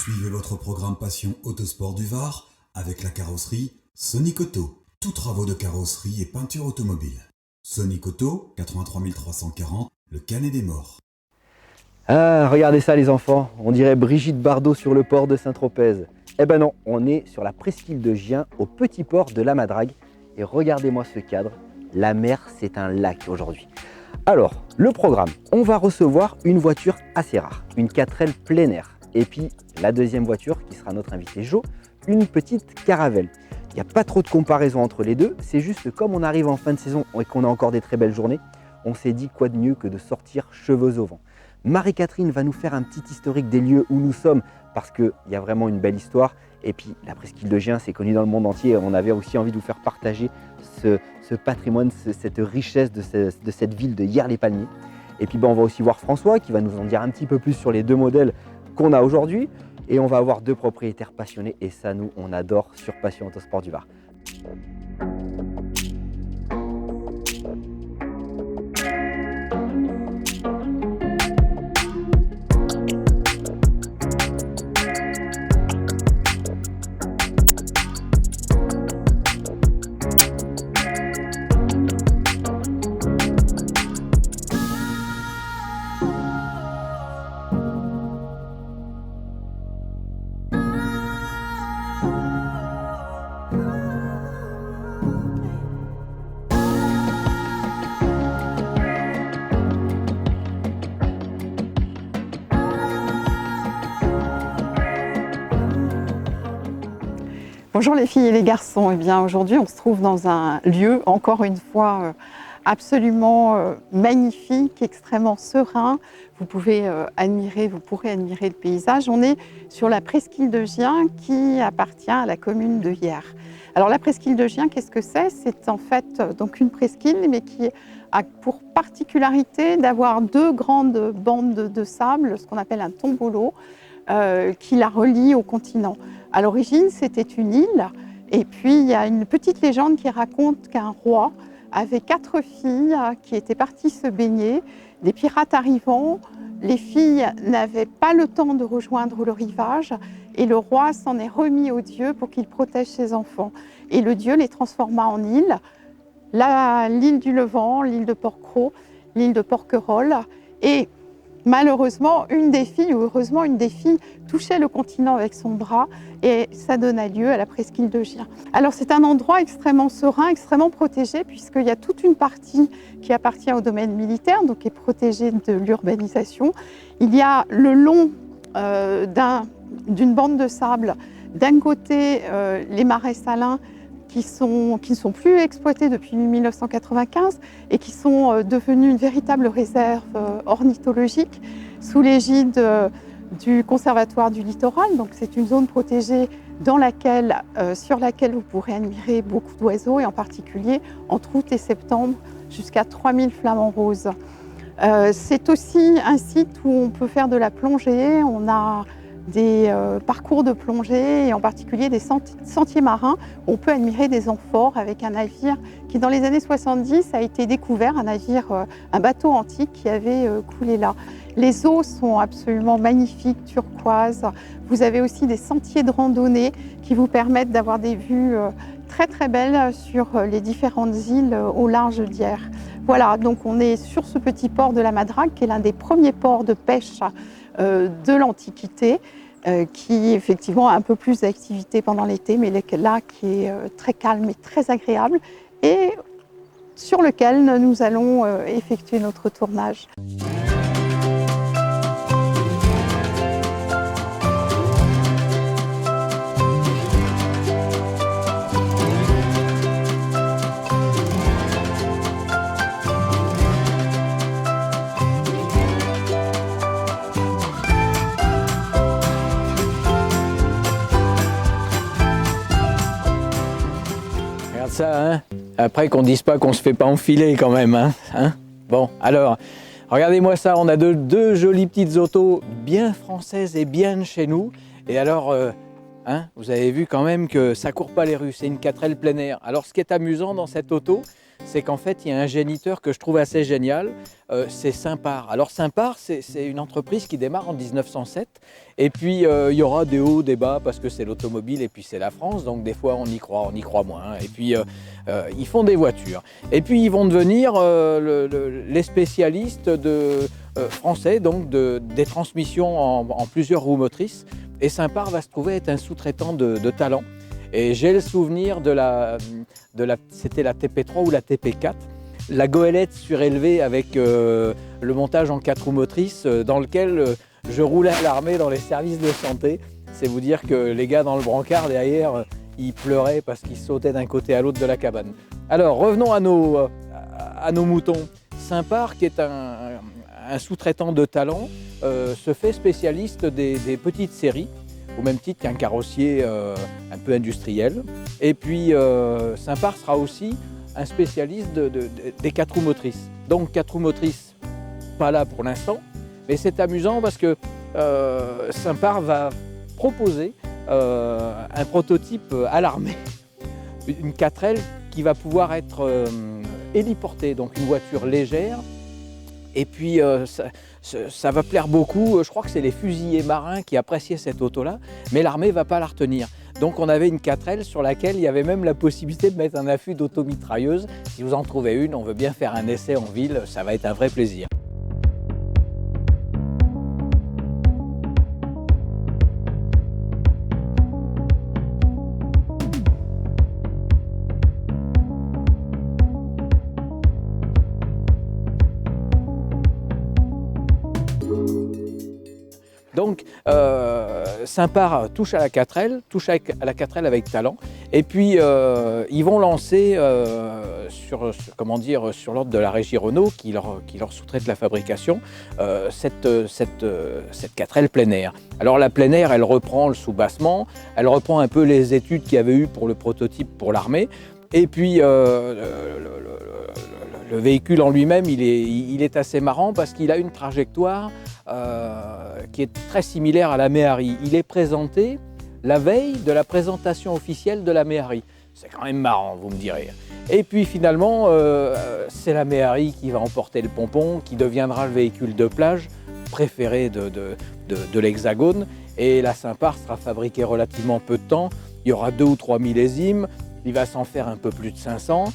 Suivez votre programme Passion Autosport du Var avec la carrosserie Sonic Auto. Tous travaux de carrosserie et peinture automobile. Sonic Auto, 83 340, le Canet des Morts. Ah, regardez ça les enfants, on dirait Brigitte Bardot sur le port de Saint-Tropez. Eh ben non, on est sur la presqu'île de Gien, au petit port de la Madrague. Et regardez-moi ce cadre, la mer c'est un lac aujourd'hui. Alors, le programme, on va recevoir une voiture assez rare, une 4L plein air. Et puis la deuxième voiture, qui sera notre invité Jo, une petite Caravelle. Il n'y a pas trop de comparaison entre les deux, c'est juste que comme on arrive en fin de saison et qu'on a encore des très belles journées, on s'est dit quoi de mieux que de sortir cheveux au vent. Marie-Catherine va nous faire un petit historique des lieux où nous sommes parce qu'il y a vraiment une belle histoire. Et puis la presqu'île de Gien, c'est connu dans le monde entier. On avait aussi envie de vous faire partager ce patrimoine, cette richesse de cette ville de Hyères-les-Palmiers. Et puis on va aussi voir François qui va nous en dire un petit peu plus sur les deux modèles qu'on a aujourd'hui. Et on va avoir deux propriétaires passionnés et ça nous on adore sur Passion Autosport du Var. Bonjour les filles et les garçons. Eh bien aujourd'hui on se trouve dans un lieu encore une fois absolument magnifique, extrêmement serein. Vous pourrez admirer le paysage. On est sur la presqu'île de Gien qui appartient à la commune de Hyères. Alors la presqu'île de Gien, qu'est-ce que c'est? C'est en fait donc une presqu'île mais qui a pour particularité d'avoir deux grandes bandes de sable, ce qu'on appelle un tombolo, qui la relie au continent. À l'origine, c'était une île, et puis il y a une petite légende qui raconte qu'un roi avait 4 filles qui étaient parties se baigner. Des pirates arrivant, les filles n'avaient pas le temps de rejoindre le rivage, et le roi s'en est remis au dieu pour qu'il protège ses enfants. Et le dieu les transforma en îles, l'île du Levant, l'île de Porquerolles, l'île de Porquerolles, et malheureusement, une des filles, ou heureusement, une des filles touchait le continent avec son bras et ça donna lieu à la presqu'île de Gien. Alors c'est un endroit extrêmement serein, extrêmement protégé puisqu'il y a toute une partie qui appartient au domaine militaire, donc qui est protégée de l'urbanisation. Il y a le long d'une bande de sable, d'un côté les marais salins qui ne sont plus exploités depuis 1995 et qui sont devenus une véritable réserve ornithologique sous l'égide du Conservatoire du Littoral. Donc c'est une zone protégée sur laquelle vous pourrez admirer beaucoup d'oiseaux et en particulier entre août et septembre jusqu'à 3000 flamants roses. C'est aussi un site où on peut faire de la plongée. On a des parcours de plongée et en particulier des sentiers marins où on peut admirer des amphores avec un navire qui dans les années 70 a été découvert, un bateau antique qui avait coulé là. Les eaux sont absolument magnifiques, turquoises. Vous avez aussi des sentiers de randonnée qui vous permettent d'avoir des vues très très belles sur les différentes îles au large d'Hyères. Voilà, donc on est sur ce petit port de la Madrague qui est l'un des premiers ports de pêche de l'Antiquité, qui effectivement a un peu plus d'activité pendant l'été, mais là qui est très calme et très agréable et sur lequel nous allons effectuer notre tournage. Regarde ça, hein. Après qu'on dise pas qu'on se fait pas enfiler quand même, hein. Bon, alors, regardez-moi ça, on a deux jolies petites autos bien françaises et bien de chez nous. Et alors, vous avez vu quand même que ça court pas les rues, c'est une 4L plein air. Alors ce qui est amusant dans cette auto, c'est qu'en fait, il y a un géniteur que je trouve assez génial, c'est Simpar. Alors Simpar, c'est une entreprise qui démarre en 1907, et puis il y aura des hauts, des bas, parce que c'est l'automobile, et puis c'est la France, donc des fois on y croit moins, et puis ils font des voitures. Et puis ils vont devenir les spécialistes français, donc des transmissions en plusieurs roues motrices, et Simpar va se trouver être un sous-traitant de talent. Et j'ai le souvenir c'était la TP3 ou la TP4, la goélette surélevée avec le montage en 4 roues motrices dans lequel je roulais à l'armée dans les services de santé. C'est vous dire que les gars dans le brancard derrière, ils pleuraient parce qu'ils sautaient d'un côté à l'autre de la cabane. Alors revenons à nos moutons. Simpar, qui est un sous-traitant de talent, se fait spécialiste des petites séries, au même titre qu'un carrossier un peu industriel. Et puis Simpar sera aussi un spécialiste des 4 roues motrices. Donc 4 roues motrices, pas là pour l'instant, mais c'est amusant parce que Simpar va proposer un prototype à l'armée, une 4L qui va pouvoir être héliportée, donc une voiture légère. Et puis ça va plaire beaucoup, je crois que c'est les fusiliers marins qui appréciaient cette auto-là, mais l'armée ne va pas la retenir. Donc on avait une 4L sur laquelle il y avait même la possibilité de mettre un affût d'automitrailleuse. Si vous en trouvez une, on veut bien faire un essai en ville, ça va être un vrai plaisir. Donc Simpar touche à la 4L, touche à la 4L avec talent, et puis ils vont lancer sur l'ordre de la régie Renault qui leur sous-traite la fabrication cette 4L plein air. Alors la plein air, elle reprend le soubassement, elle reprend un peu les études qu'il y avait eu pour le prototype pour l'armée, et puis le véhicule en lui-même, il est assez marrant parce qu'il a une trajectoire qui est très similaire à la Méhari. Il est présenté la veille de la présentation officielle de la Méhari. C'est quand même marrant, vous me direz. Et puis finalement, c'est la Méhari qui va emporter le pompon, qui deviendra le véhicule de plage préféré de l'Hexagone. Et la Simpar sera fabriquée relativement peu de temps. Il y aura 2 ou 3 millésimes. Il va s'en faire un peu plus de 500.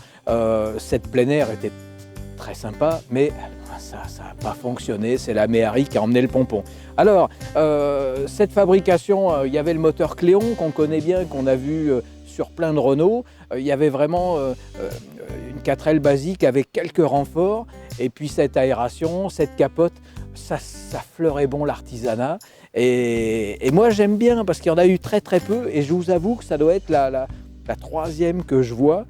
Cette plein air était très sympa, mais ça n'a pas fonctionné. C'est la Méhari qui a emmené le pompon. Alors, cette fabrication, il y avait le moteur Cléon qu'on connaît bien, qu'on a vu sur plein de Renault. Il y avait vraiment une 4L basique avec quelques renforts. Et puis cette aération, cette capote, ça fleurait bon l'artisanat. Et moi, j'aime bien parce qu'il y en a eu très très peu. Et je vous avoue que ça doit être la 3e que je vois.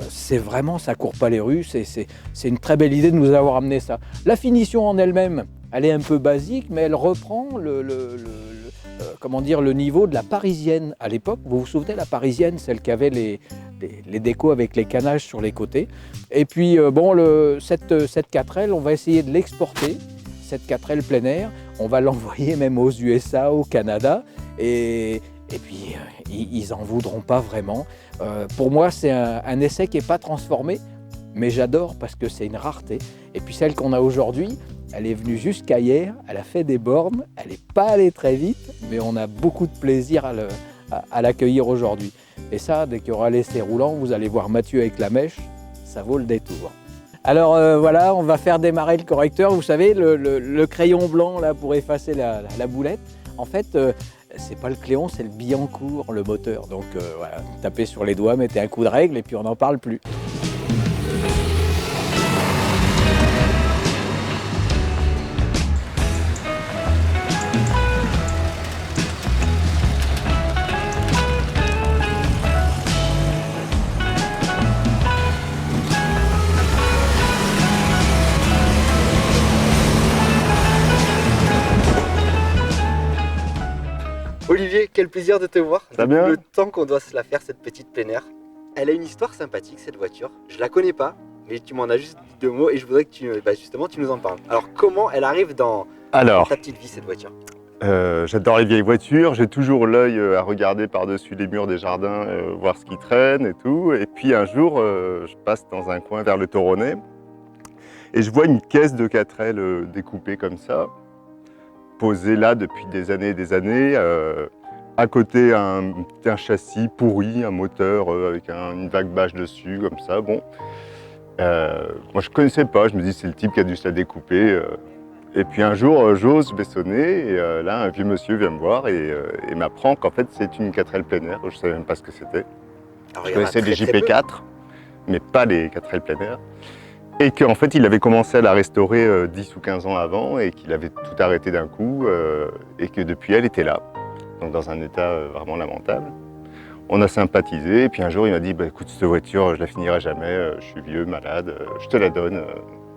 C'est vraiment, ça court pas les rues, c'est une très belle idée de nous avoir amené ça. La finition en elle-même, elle est un peu basique, mais elle reprend le niveau de la parisienne à l'époque. Vous vous souvenez, la parisienne, celle qui avait les décos avec les canages sur les côtés. Et puis cette 4L, on va essayer de l'exporter, cette 4L plein air. On va l'envoyer même aux USA, au Canada, et puis ils n'en voudront pas vraiment. Pour moi, c'est un essai qui n'est pas transformé, mais j'adore parce que c'est une rareté. Et puis celle qu'on a aujourd'hui, elle est venue jusqu'à hier, elle a fait des bornes, elle n'est pas allée très vite, mais on a beaucoup de plaisir à l'accueillir aujourd'hui. Et ça, dès qu'il y aura l'essai roulant, vous allez voir Mathieu avec la mèche, ça vaut le détour. Alors voilà, on va faire démarrer le correcteur. Vous savez, le crayon blanc là pour effacer la boulette. En fait, c'est pas le Cléon, c'est le Billancourt, le moteur. Donc voilà, tapez sur les doigts, mettez un coup de règle et puis on n'en parle plus. Olivier, quel plaisir de te voir. Ça va bien ? Le temps qu'on doit se la faire, cette petite plein air. Elle a une histoire sympathique, cette voiture. Je la connais pas, mais tu m'en as juste dit 2 mots et je voudrais que tu nous en parles. Alors, comment elle arrive dans ta petite vie, cette voiture ? J'adore les vieilles voitures, j'ai toujours l'œil à regarder par-dessus les murs des jardins, voir ce qui traîne et tout. Et puis un jour, je passe dans un coin vers le Toronnet et je vois une caisse de 4L découpée comme ça, posée là depuis des années et des années. À côté, un châssis pourri, un moteur avec une vague bâche dessus, comme ça. Bon, moi je connaissais pas, je me dis c'est le type qui a dû se la découper. Et puis un jour, j'ose sonner, et là, un vieux monsieur vient me voir et m'apprend qu'en fait, c'est une 4L plein air. Je ne savais même pas ce que c'était. Je connaissais les JP4, mais pas les 4L plein air. Et qu'en fait, il avait commencé à la restaurer 10 ou 15 ans avant et qu'il avait tout arrêté d'un coup et que depuis, elle était là, donc dans un état vraiment lamentable. On a sympathisé et puis un jour, il m'a dit bah, « Écoute, cette voiture, je la finirai jamais, je suis vieux, malade, je te la donne,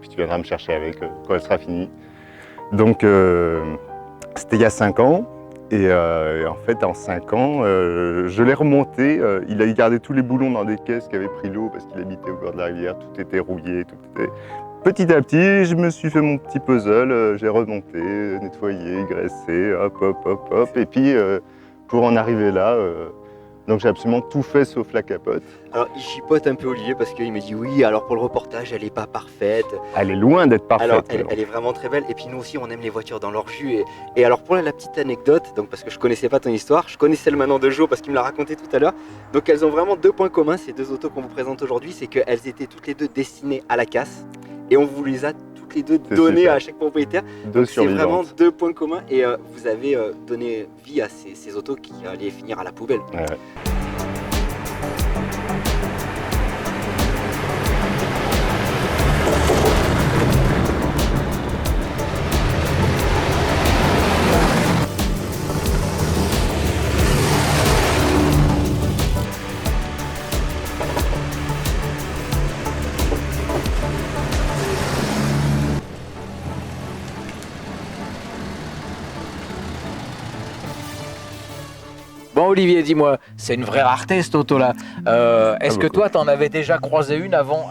puis tu viendras me chercher avec quand elle sera finie. » Donc, c'était il y a 5 ans, et en fait, en 5 ans, je l'ai remonté. Il a gardé tous les boulons dans des caisses qui avaient pris l'eau parce qu'il habitait au bord de la rivière, tout était rouillé, tout était... Petit à petit, je me suis fait mon petit puzzle, j'ai remonté, nettoyé, graissé, hop, hop, hop, hop, et puis pour en arriver là, donc j'ai absolument tout fait sauf la capote. Alors il chipote un peu Olivier parce qu'il me dit oui, alors pour le reportage elle est pas parfaite. Elle est loin d'être parfaite. Alors elle est vraiment très belle et puis nous aussi on aime les voitures dans leur jus. Et alors pour la petite anecdote, donc parce que je connaissais pas ton histoire, je connaissais le Manon de Jo parce qu'il me l'a raconté tout à l'heure. Donc elles ont vraiment 2 points communs, ces 2 autos qu'on vous présente aujourd'hui, c'est qu'elles étaient toutes les 2 destinées à la casse et on vous les a toutes les 2 données à chaque propriétaire. Donc c'est vraiment 2 points communs et vous avez donné vie à ces autos qui allaient finir à la poubelle. Ouais. Bon Olivier, dis-moi, c'est une vraie rareté cette auto-là. Est-ce que toi, t'en avais déjà croisé une avant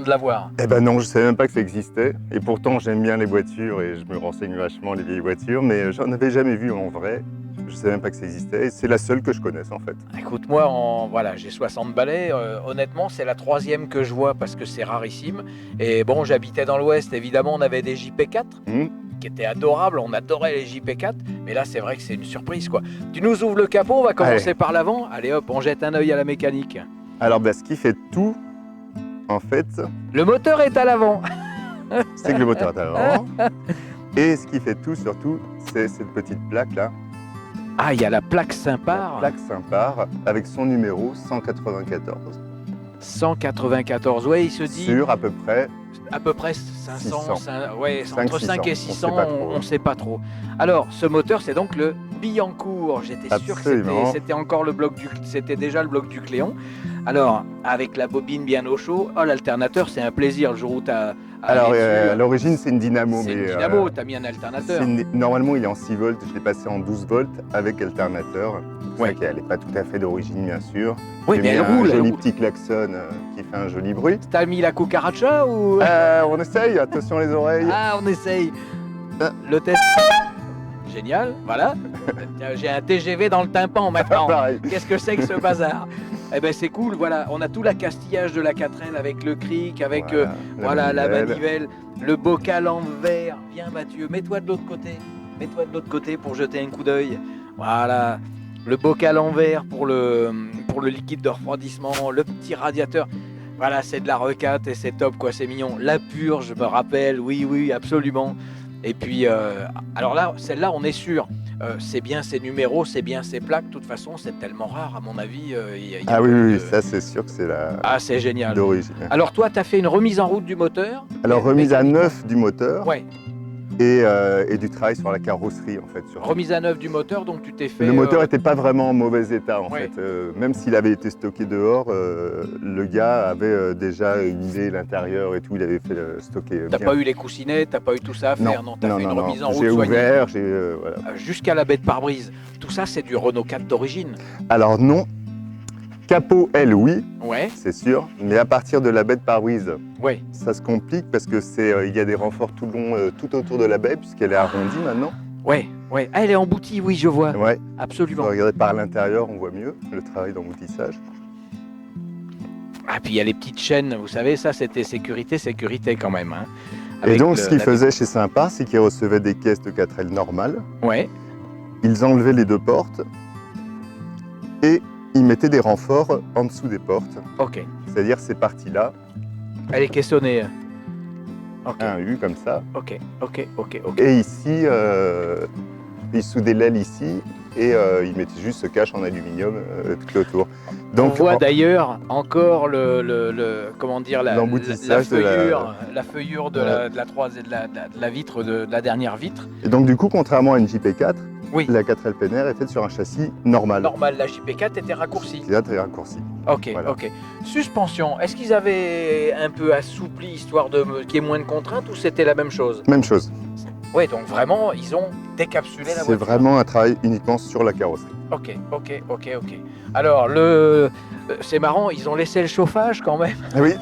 de la voir? Eh ben non, je savais même pas que ça existait. Et pourtant, j'aime bien les voitures et je me renseigne vachement les vieilles voitures, mais j'en avais jamais vu en vrai. Je savais même pas que ça existait. Et c'est la seule que je connaisse en fait. Écoute, moi, voilà, j'ai 60 balais. Honnêtement, c'est la 3e que je vois parce que c'est rarissime. Et bon, j'habitais dans l'Ouest, évidemment, on avait des JP4. Qui étaient adorables, on adorait les JP4, mais là c'est vrai que c'est une surprise quoi. Tu nous ouvres le capot, on va commencer par l'avant. Allez hop, on jette un œil à la mécanique. Alors ce qui fait tout, en fait... Le moteur est à l'avant. C'est que le moteur est à l'avant. Et ce qui fait tout surtout, c'est cette petite plaque là. Ah, il y a la plaque Simpar. La plaque Simpar avec son numéro 194. 194, ouais, il se dit... Sur à peu près 500, 600. Ouais, 500, entre 5 et 600, on ne sait pas trop. Alors, ce moteur, c'est donc le Billancourt. J'étais sûr que c'était encore le bloc c'était déjà le bloc du Cléon. Alors, avec la bobine bien au chaud, oh, l'alternateur, c'est un plaisir le jour où tu as... Alors, à l'origine, c'est une dynamo. C'est une dynamo, tu as mis un alternateur. Normalement, il est en 6 volts, je l'ai passé en 12 volts avec alternateur. Ouais. Elle n'est pas tout à fait d'origine, bien sûr. Oui, mais elle roule. Un joli petit klaxon qui fait un joli bruit. T'as mis la cucaracha ou... On essaye, attention les oreilles. Ah, on essaye. Le test. Génial, voilà. J'ai un TGV dans le tympan maintenant. Qu'est-ce que c'est que ce bazar? Eh ben c'est cool, voilà. On a tout l'accastillage de la 4L avec le cric, avec la manivelle, le bocal en verre. Viens Mathieu, mets-toi de l'autre côté. Mets-toi de l'autre côté pour jeter un coup d'œil. Voilà. Le bocal en verre pour le liquide de refroidissement, le petit radiateur. Voilà, c'est de la recate et c'est top, quoi, c'est mignon. La purge, je me rappelle, oui, absolument. Et puis, alors là, celle-là, on est sûr. C'est bien ses numéros, c'est bien ses plaques. De toute façon, c'est tellement rare, à mon avis. Oui, ça, c'est sûr que c'est la... Ah, c'est génial. D'origine. Alors toi, tu as fait une remise en route du moteur? Alors, remise à neuf du moteur. Ouais. Et du travail sur la carrosserie en fait. Remise à neuf du moteur, donc tu t'es fait... Le moteur n'était pas vraiment en mauvais état en fait. Même s'il avait été stocké dehors, le gars avait déjà huilé l'intérieur et tout, il avait fait stocker. T'as pas eu les coussinets, t'as pas eu tout ça à faire? Non, t'as fait une remise en route j'ai soignée. Ouvert, voilà. Jusqu'à la baie de pare-brise. Tout ça, c'est du Renault 4 d'origine? Alors non. Capot, elle, oui, ouais, c'est sûr, mais à partir de la baie de pare-brise, ouais, ça se complique parce que il y a des renforts tout autour de la baie puisqu'elle est arrondie maintenant. Ouais, Ouais. Ah, elle est emboutie, oui, je vois. Ouais, Absolument. regardez par l'intérieur, on voit mieux le travail d'emboutissage. Ah, puis il y a les petites chaînes, vous savez, ça c'était sécurité quand même. Hein. Et Avec donc, le- ce qu'ils la- faisaient chez Sympa, c'est qu'ils recevaient des caisses de 4L normales, Ouais, ils enlevaient les 2 portes et ils mettaient des renforts en dessous des portes. ok. C'est-à-dire ces parties-là, Elle est caissonnée. Ok, un U comme ça. ok. Et ici, ils soudaient l'aile ici et ils mettaient juste ce cache en aluminium tout autour. On voit en- d'ailleurs encore comment dire, la L'emboutissage de la- feuillure de, Ouais. de la vitre, de la dernière vitre. Et donc du coup, contrairement à une JP4, Oui. la 4L plein air est faite sur un châssis normal. Normal, la JP4 était raccourcie. Qui est très raccourci. Ok, Voilà. ok. Suspension, est-ce qu'ils avaient un peu assoupli histoire qu'il y ait moins de contraintes ou c'était la même chose? Même chose. Oui, donc vraiment, ils ont décapsulé la C'est voiture. vraiment un travail uniquement sur la carrosserie. Ok. Alors, c'est marrant, ils ont laissé le chauffage quand même. Ah oui.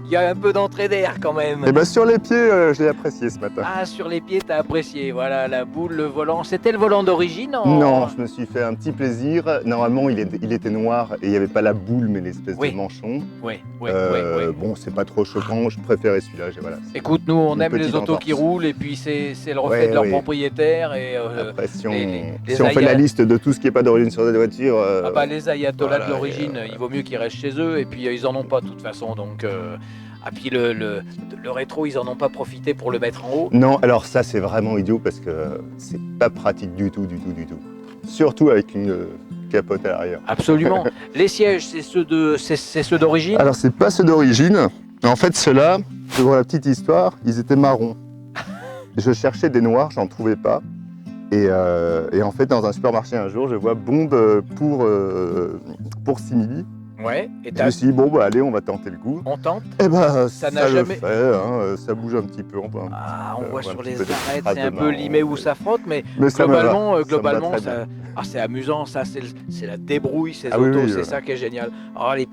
Il y a un peu d'entrée d'air quand même. Et bien sur les pieds, je l'ai apprécié ce matin. Ah, sur les pieds, t'as apprécié. Voilà, la boule, le volant. C'était le volant d'origine Non, je me suis fait un petit plaisir. Normalement, il était noir et il n'y avait pas la boule, mais l'espèce Oui. de manchon. Oui. Bon, c'est pas trop choquant. Je préférais celui-là. Voilà. Écoute, nous, on Une aime les petite autos entorse. qui roulent et puis c'est le reflet Ouais, de leur oui. propriétaire. Et, Après, si on, les si on fait la ayats- liste de tout ce qui n'est pas d'origine sur des voitures, Ah bah, les ayatollahs voilà, de l'origine, il vaut mieux qu'ils restent chez eux et puis ils en ont pas de toute façon. Donc, ah, puis le rétro, ils en ont pas profité pour le mettre en haut. non, alors ça c'est vraiment idiot parce que c'est pas pratique du tout. Surtout avec une capote à l'arrière. Absolument. Les sièges, c'est ceux d'origine. Alors c'est pas ceux d'origine. En fait ceux-là, pour la petite histoire, ils étaient marrons. Je cherchais des noirs, j'en trouvais pas. Et en fait dans un supermarché un jour, je vois bombe pour simili. Ouais. Et Je me suis dit bon bah allez, on va tenter le coup. on tente. Et ben Ça ça, n'a le jamais- fait, hein, ça bouge un petit peu. Ah, on voit un sur petit les peu de arêtes, traces c'est de un peu marron. limé où ça frotte, mais Mais ça me va. globalement, Ça me va globalement, très ça, bien. c'est amusant, ça, c'est la débrouille, ces Ah oui, autos, oui, c'est ouais. ça qui est génial. Oh, les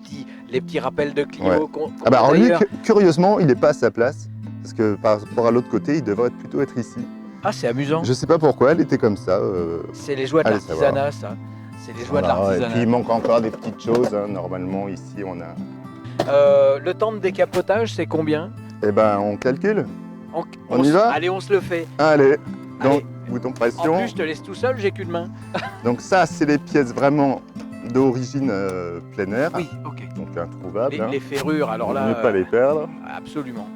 petits rappels de Clio. Ouais. Ah bah alors lui, d'ailleurs- curieusement, il n'est pas à sa place. Parce que par rapport à l'autre côté, il devrait plutôt être ici. Ah, c'est amusant. Je sais pas pourquoi, elle était comme ça. C'est les joies de Allez l'artisanat, ça. C'est les joies de Voilà, et l'artisanat. puis il manque encore des petites choses. Hein. Normalement, ici, on a. Le temps de décapotage, c'est combien? Eh ben, on calcule. On y se- va Allez, on se le fait. Allez. Donc, Allez. bouton En pression. plus, je te laisse tout seul, j'ai qu'une main. Donc ça, c'est les pièces vraiment d'origine plein air. Oui, ok. Donc introuvable. Les ferrures, alors Vaut là, mieux pas les perdre. absolument.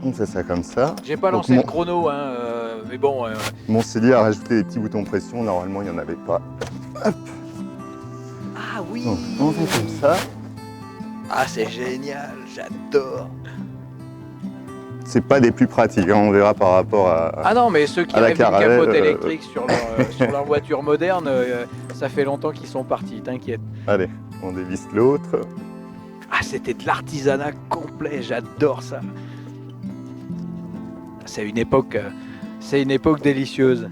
On fait ça comme ça. J'ai pas Donc, lancé mon- le chrono, hein, mais bon. Mon Célie a rajouté des petits boutons pression. Normalement, il n'y en avait pas. Ah oui. Donc, on fait comme ça. Ah, c'est génial, j'adore. C'est pas des plus pratiques, hein, on verra par rapport à. Ah non, mais ceux qui À la rêvent d'une Caravelle, capote électrique sur leur voiture moderne, ça fait longtemps qu'ils sont partis, t'inquiète. Allez, on dévisse l'autre. Ah, c'était de l'artisanat complet, j'adore ça. C'est une époque délicieuse.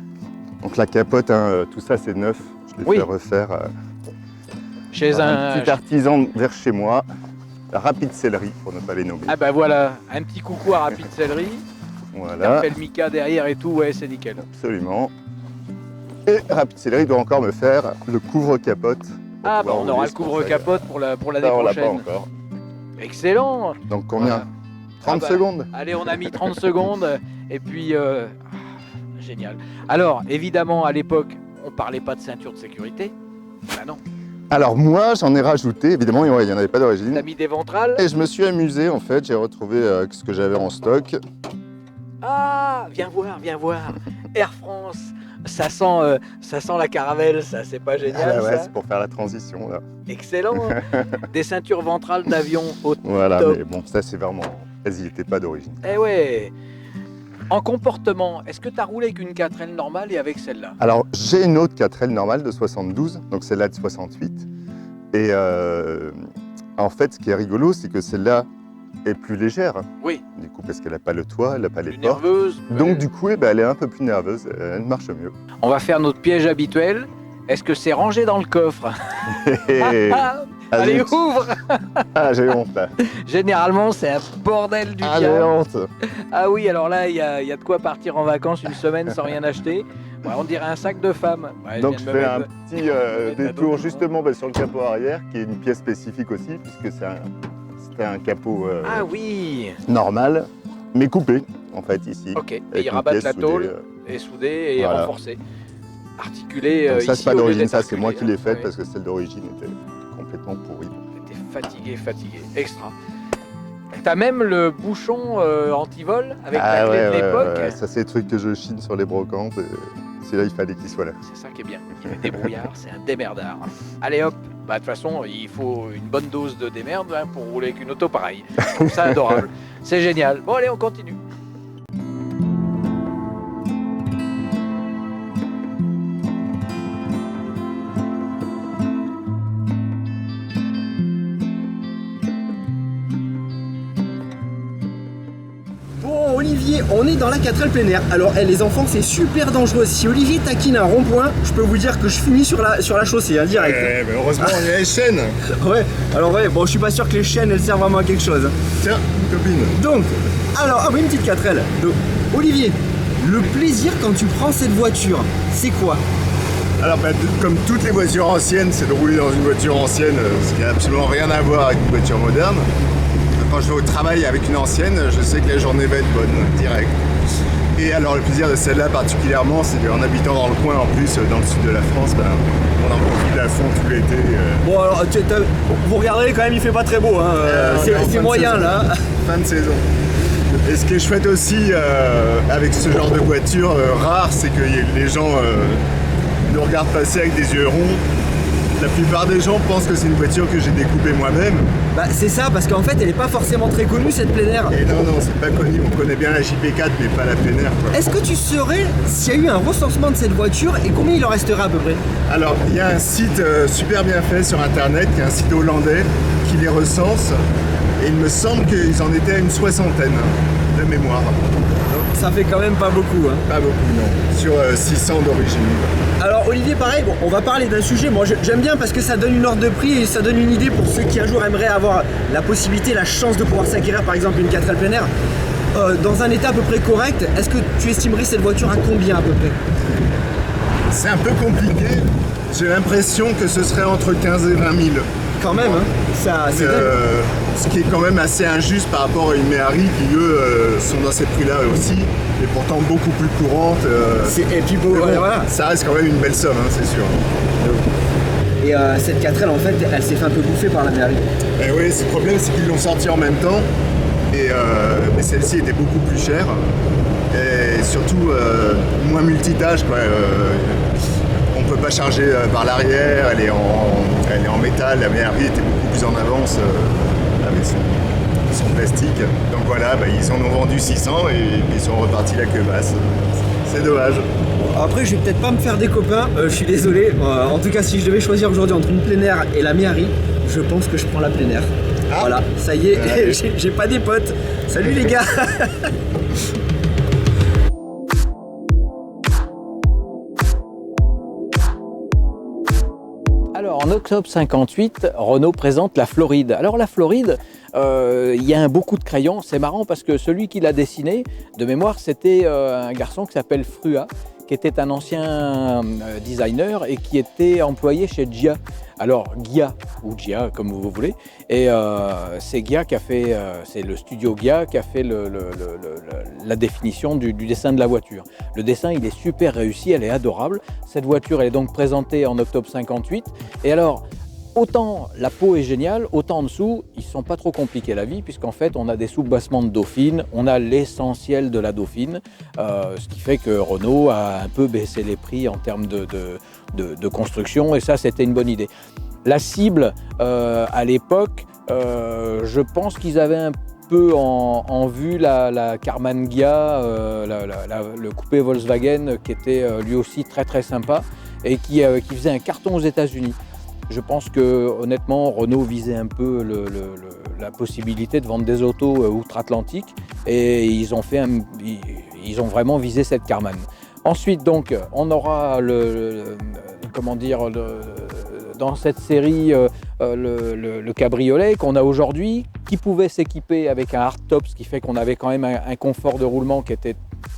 Donc la capote, hein, tout ça c'est neuf. Je l'ai Oui. fait refaire Chez par un. un petit artisan vers chez moi. Rapide Céleri, pour ne pas les nommer. Ah bah voilà, un petit coucou à Rapide Céleri, Voilà, appelle Mika derrière et tout, ouais, c'est nickel. absolument. Et Rapide Céleri doit encore me faire le couvre-capote. pour Ah bah pouvoir on rouler aura le ce qu'on couvre-capote pour l'année fait. Ça, on l'a pas prochaine. encore. Excellent. Donc combien Voilà. 30 Ah bah, secondes. Allez, on a mis 30 secondes et puis génial. Alors, évidemment, à l'époque, on parlait pas de ceinture de sécurité. Bah non. Alors moi, j'en ai rajouté, évidemment, il n'y en avait pas d'origine. T'as mis des ventrales. Et je me suis amusé, en fait, j'ai retrouvé ce que j'avais en stock. Ah, viens voir. Air France. Ça sent la caravelle, ça, c'est pas Ah génial, bah ouais, ça. c'est pour faire la transition, là. Excellent. Des ceintures ventrales d'avion au Voilà, top. mais bon, ça c'est vraiment... Elles n'y étaient pas d'origine. Eh ouais. En comportement, est-ce que tu as roulé avec une 4L normale et avec celle-là? Alors, j'ai une autre 4L normale de 72, donc celle-là de 68. Et en fait, ce qui est rigolo, c'est que celle-là est plus légère. Oui. Du coup, parce qu'elle n'a pas le toit, elle n'a pas les Plus portes. nerveuse. Donc, du coup, eh ben, elle est un peu plus nerveuse, elle marche mieux. On va faire notre piège habituel. Est-ce que c'est rangé dans le coffre? Et Allez, zut. ouvre. Ah, j'ai honte là. Généralement, c'est un bordel du Ah, j'ai diable. honte. Ah oui, alors là, il y a de quoi partir en vacances une semaine sans rien acheter. Ouais, on dirait un sac de femme. Ouais, Donc je viens de me fais un mettre- petit mettre la détour dose. justement sur le capot arrière, qui est une pièce spécifique aussi, puisque c'était un capot Ah oui. normal, mais coupé en fait ici. Ok. Et avec ils une rabattent pièce la soudée, tôle et soudée et voilà. renforcée. Articulée. Donc ça ici, c'est pas au lieu d'origine, d'être ça c'est moi qui articulée, l'ai faite hein. parce que celle d'origine était complètement pourrie. T'es fatigué. Extra. T'as même le bouchon anti-vol avec la clé de l'époque. ouais. Ça c'est le truc que je chine sur les brocantes. Et c'est là il fallait qu'il soit là. C'est ça qui est bien. Il est débrouillard, c'est un démerdard. Allez hop, bah de toute façon, il faut une bonne dose de démerde hein, pour rouler avec une auto pareille. Je trouve ça adorable. C'est génial. Bon allez, on continue. Bon Olivier, on est dans la 4L plein air. Alors les enfants c'est super dangereux. Si Olivier taquine un rond-point, je peux vous dire que je finis sur la chaussée, hein, direct. mais heureusement il y a les chaînes. Ouais, alors ouais, bon je suis pas sûr que les chaînes elles servent vraiment à quelque chose. Tiens, une copine. Donc, alors, ah oui une petite 4L. Donc, Olivier, le plaisir quand tu prends cette voiture, c'est quoi? Alors comme toutes les voitures anciennes, c'est de rouler dans une voiture ancienne, ce qui n'a absolument rien à voir avec une voiture moderne. Quand je vais au travail avec une ancienne, je sais que la journée va être bonne, direct. Et alors le plaisir de celle-là particulièrement, c'est qu'en habitant dans le coin en plus, dans le sud de la France, ben, on en profite à fond tout l'été. Bon alors, vous regardez quand même, il fait pas très beau, hein. on est en fin C'est de moyen saison. là. Fin de saison. Et ce qui est chouette aussi avec ce genre de voiture rare, c'est que les gens nous regardent passer avec des yeux ronds. La plupart des gens pensent que c'est une voiture que j'ai découpée moi-même. Bah c'est ça, parce qu'en fait elle est pas forcément très connue cette plein air. Et non, c'est pas connu. On connaît bien la JP4, mais pas la plein air, quoi. Est-ce que tu saurais s'il y a eu un recensement de cette voiture et combien il en resterait à peu près? Alors, il y a un site super bien fait sur Internet, qui est un site hollandais, qui les recense. Et il me semble qu'ils en étaient à une soixantaine de mémoire. Ça fait quand même pas beaucoup, hein. Pas beaucoup, non. Sur 600 d'origine. Alors Olivier, pareil, bon, on va parler d'un sujet, moi j'aime bien parce que ça donne une ordre de prix et ça donne une idée pour ceux qui un jour aimeraient avoir la possibilité, la chance de pouvoir s'acquérir par exemple une 4L plein air. Dans un état à peu près correct, est-ce que tu estimerais cette voiture à combien à peu près? C'est un peu compliqué. J'ai l'impression que ce serait entre 15 et 20 000. Quand même, hein. Ça, c'est dingue. Ce qui est quand même assez injuste par rapport à une Méhari qui, eux, sont dans ces prix-là aussi, et pourtant beaucoup plus courantes. Et puis bon, Mais bon, voilà. ça reste quand même une belle somme, hein, c'est sûr. Et cette 4L en fait, elle s'est fait un peu bouffer par la Méhari. Et oui, le problème c'est qu'ils l'ont sorti en même temps, mais celle-ci était beaucoup plus chère, et surtout moins multitâche, quoi. On peut pas charger par l'arrière, elle est en métal, la Méhari était beaucoup plus en avance avec son plastique. Donc voilà, ils en ont vendu 600 et ils sont repartis la queue basse. C'est dommage. Après, je vais peut-être pas me faire des copains, je suis désolé. En tout cas, si je devais choisir aujourd'hui entre une plein air et la Méhari, je pense que je prends la plein air. Ah. Voilà, ça y est, Ouais. j'ai pas des potes. Salut les gars. Alors, en octobre 58, Renault présente la Floride. Alors, la Floride, il y a beaucoup de crayons. C'est marrant parce que celui qui l'a dessiné, de mémoire, c'était un garçon qui s'appelle Frua, qui était un ancien designer et qui était employé chez Gia. Alors, Gia, ou Gia, comme vous voulez. Et c'est Gia qui a fait, c'est le studio Gia qui a fait la définition du dessin de la voiture. Le dessin, il est super réussi, elle est adorable. Cette voiture, elle est donc présentée en octobre 58. Et alors, autant la peau est géniale, autant en dessous, ils ne sont pas trop compliqués la vie, puisqu'en fait, on a des sous-bassements de Dauphine, on a l'essentiel de la Dauphine, ce qui fait que Renault a un peu baissé les prix en termes de construction, et ça, c'était une bonne idée. La cible, à l'époque, je pense qu'ils avaient un peu en vue la Karmann Ghia, le coupé Volkswagen, qui était lui aussi très très sympa, et qui faisait un carton aux États-Unis. Je pense que honnêtement, Renault visait un peu la possibilité de vendre des autos outre-Atlantique et ils ont vraiment visé cette Karmann. Ensuite, donc, on aura dans cette série le cabriolet qu'on a aujourd'hui, qui pouvait s'équiper avec un hardtop, ce qui fait qu'on avait quand même un confort de roulement qui était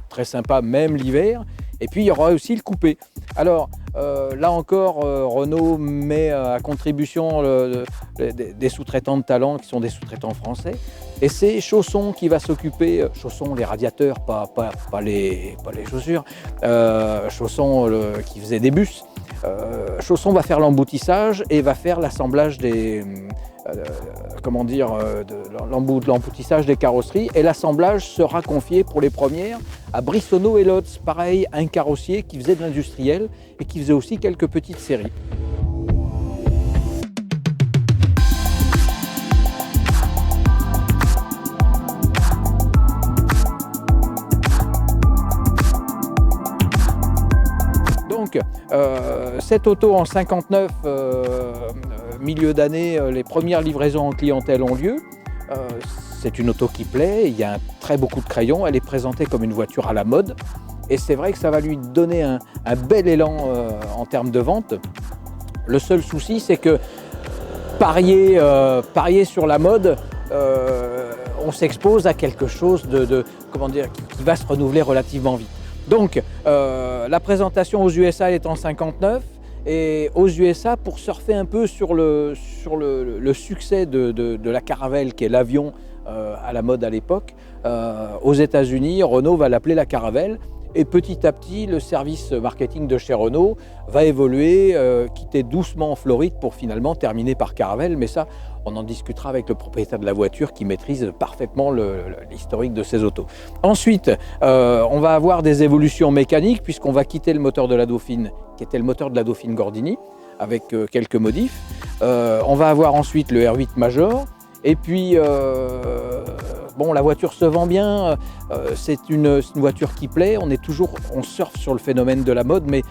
très sympa, même l'hiver. Et puis il y aura aussi le coupé. Alors là encore, Renault met à contribution des sous-traitants de talent qui sont des sous-traitants français. Et c'est Chausson qui va s'occuper, Chausson les radiateurs, pas les chaussures, Chausson qui faisait des bus. Chausson va faire l'emboutissage et va faire l'assemblage des l'emboutissage des carrosseries, et l'assemblage sera confié pour les premières à Brissonneau et Lotz, pareil, un carrossier qui faisait de l'industriel et qui faisait aussi quelques petites séries. Donc, cette auto en 59, milieu d'année, les premières livraisons en clientèle ont lieu. C'est une auto qui plaît, il y a très beaucoup de crayons, elle est présentée comme une voiture à la mode. Et c'est vrai que ça va lui donner un bel élan en termes de vente. Le seul souci, c'est que parier sur la mode, on s'expose à quelque chose qui va se renouveler relativement vite. Donc, la présentation aux USA est en 59, et aux USA, pour surfer un peu sur le succès de la Caravelle, qui est l'avion à la mode à l'époque, aux États-Unis, Renault va l'appeler la Caravelle. Et petit à petit, le service marketing de chez Renault va évoluer, quitter doucement en Floride pour finalement terminer par Caravelle. Mais ça, on en discutera avec le propriétaire de la voiture qui maîtrise parfaitement l'historique de ces autos. Ensuite, on va avoir des évolutions mécaniques puisqu'on va quitter le moteur de la Dauphine, qui était le moteur de la Dauphine Gordini, avec quelques modifs. On va avoir ensuite le R8 Major. Et puis, la voiture se vend bien, c'est une voiture qui plaît, on surfe sur le phénomène de la mode, mais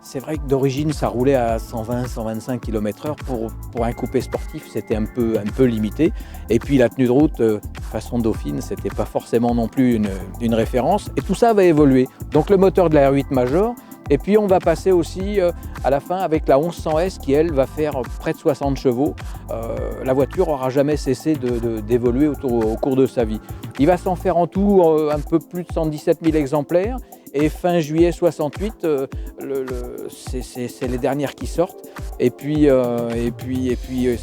c'est vrai que d'origine, ça roulait à 120-125 km/h. Pour un coupé sportif, c'était un peu limité. Et puis la tenue de route, façon Dauphine, c'était pas forcément non plus une référence. Et tout ça va évoluer. Donc le moteur de la R8 Major. Et puis on va passer aussi à la fin avec la 1100S qui, elle, va faire près de 60 chevaux. La voiture n'aura jamais cessé d'évoluer au cours de sa vie. Il va s'en faire en tout un peu plus de 117 000 exemplaires. Et fin juillet 68, c'est les dernières qui sortent. Et puis